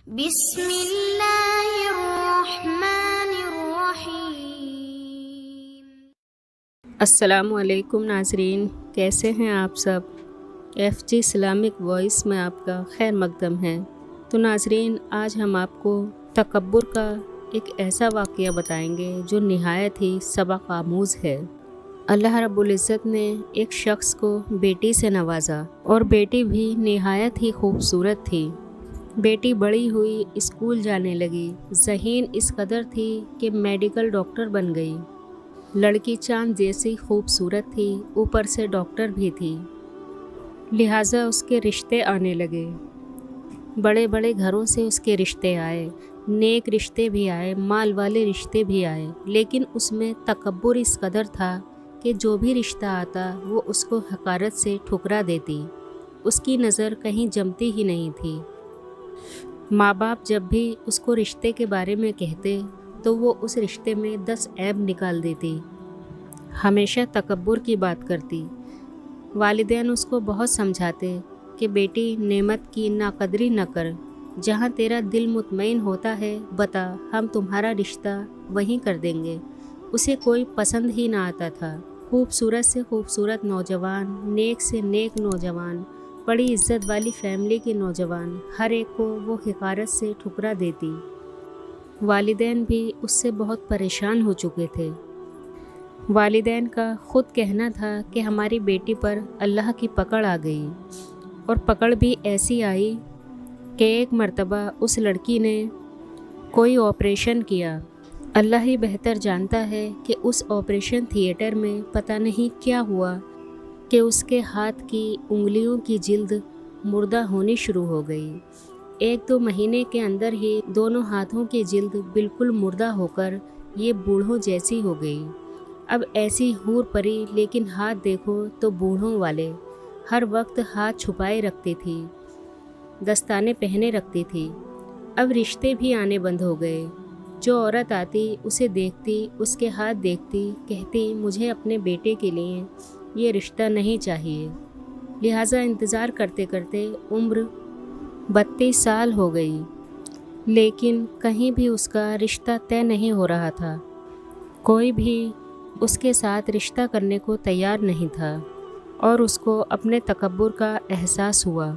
بسم اللہ الرحمن الرحیم۔ السلام علیکم ناظرین، کیسے ہیں آپ سب؟ ایف جی اسلامک وائس میں آپ کا خیر مقدم ہے۔ تو ناظرین، آج ہم آپ کو تکبر کا ایک ایسا واقعہ بتائیں گے جو نہایت ہی سبق آموز ہے۔ اللہ رب العزت نے ایک شخص کو بیٹی سے نوازا اور بیٹی بھی نہایت ہی خوبصورت تھی۔ بیٹی بڑی ہوئی، اسکول جانے لگی، ذہین اس قدر تھی کہ میڈیکل ڈاکٹر بن گئی۔ لڑکی چاند جیسی خوبصورت تھی، اوپر سے ڈاکٹر بھی تھی، لہٰذا اس کے رشتے آنے لگے۔ بڑے بڑے گھروں سے اس کے رشتے آئے، نیک رشتے بھی آئے، مال والے رشتے بھی آئے، لیکن اس میں تکبر اس قدر تھا کہ جو بھی رشتہ آتا وہ اس کو حقارت سے ٹھکرا دیتی۔ اس کی نظر کہیں جمتی ہی نہیں تھی۔ ماں باپ جب بھی اس کو رشتے کے بارے میں کہتے تو وہ اس رشتے میں 10 عیب نکال دیتی، ہمیشہ تکبر کی بات کرتی۔ والدین اس کو بہت سمجھاتے کہ بیٹی نعمت کی ناقدری نہ کر، جہاں تیرا دل مطمئن ہوتا ہے بتا، ہم تمہارا رشتہ وہیں کر دیں گے۔ اسے کوئی پسند ہی نہ آتا تھا۔ خوبصورت سے خوبصورت نوجوان، نیک سے نیک نوجوان، بڑی عزت والی فیملی کے نوجوان، ہر ایک کو وہ حقارت سے ٹھکرا دیتی۔ والدین بھی اس سے بہت پریشان ہو چکے تھے۔ والدین کا خود کہنا تھا کہ ہماری بیٹی پر اللہ کی پکڑ آ گئی، اور پکڑ بھی ایسی آئی کہ ایک مرتبہ اس لڑکی نے کوئی آپریشن کیا۔ اللہ ہی بہتر جانتا ہے کہ اس آپریشن تھیٹر میں پتہ نہیں کیا ہوا کہ اس کے ہاتھ کی انگلیوں کی جلد مردہ ہونی شروع ہو گئی۔ 1-2 مہینے کے اندر ہی دونوں ہاتھوں کی جلد بالکل مردہ ہو کر یہ بوڑھوں جیسی ہو گئی۔ اب ایسی حور پری، لیکن ہاتھ دیکھو تو بوڑھوں والے۔ ہر وقت ہاتھ چھپائے رکھتی تھی، دستانے پہنے رکھتی تھی۔ اب رشتے بھی آنے بند ہو گئے۔ جو عورت آتی اسے دیکھتی، اس کے ہاتھ دیکھتی، کہتی مجھے اپنے بیٹے کے لیے یہ رشتہ نہیں چاہیے۔ لہٰذا انتظار کرتے کرتے عمر 32 سال ہو گئی، لیکن کہیں بھی اس کا رشتہ طے نہیں ہو رہا تھا۔ کوئی بھی اس کے ساتھ رشتہ کرنے کو تیار نہیں تھا، اور اس کو اپنے تکبر کا احساس ہوا۔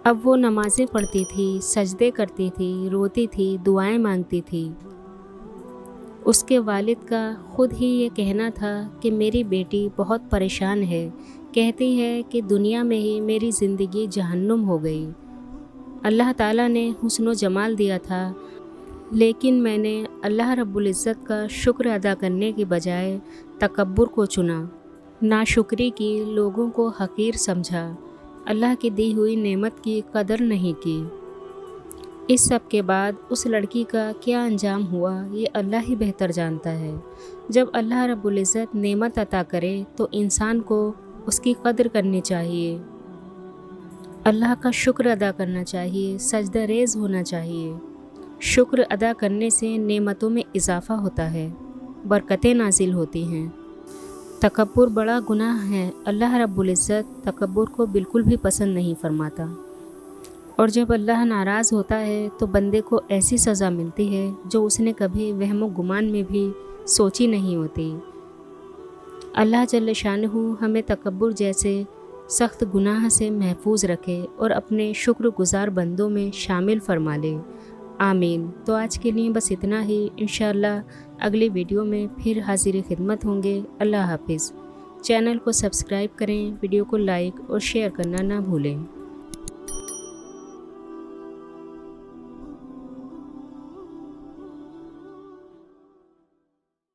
اب وہ نمازیں پڑھتی تھی، سجدے کرتی تھی، روتی تھی، دعائیں مانگتی تھی۔ اس کے والد کا خود ہی یہ کہنا تھا کہ میری بیٹی بہت پریشان ہے، کہتی ہے کہ دنیا میں ہی میری زندگی جہنم ہو گئی۔ اللہ تعالیٰ نے حسن و جمال دیا تھا، لیکن میں نے اللہ رب العزت کا شکر ادا کرنے کے بجائے تکبر کو چنا، ناشکری کی، لوگوں کو حقیر سمجھا، اللہ کی دی ہوئی نعمت کی قدر نہیں کی۔ اس سب کے بعد اس لڑکی کا کیا انجام ہوا یہ اللہ ہی بہتر جانتا ہے۔ جب اللہ رب العزت نعمت عطا کرے تو انسان کو اس کی قدر کرنی چاہیے، اللہ کا شکر ادا کرنا چاہیے، سجدہ ریز ہونا چاہیے۔ شکر ادا کرنے سے نعمتوں میں اضافہ ہوتا ہے، برکتیں نازل ہوتی ہیں۔ تکبر بڑا گناہ ہے، اللہ رب العزت تکبر کو بالکل بھی پسند نہیں فرماتا، اور جب اللہ ناراض ہوتا ہے تو بندے کو ایسی سزا ملتی ہے جو اس نے کبھی وہم و گمان میں بھی سوچی نہیں ہوتی۔ اللہ جل شانہ ہمیں تکبر جیسے سخت گناہ سے محفوظ رکھے اور اپنے شکر گزار بندوں میں شامل فرما لے، آمین۔ تو آج کے لیے بس اتنا ہی، انشاءاللہ اگلی ویڈیو میں پھر حاضر خدمت ہوں گے۔ اللہ حافظ۔ چینل کو سبسکرائب کریں، ویڈیو کو لائک اور شیئر کرنا نہ بھولیں۔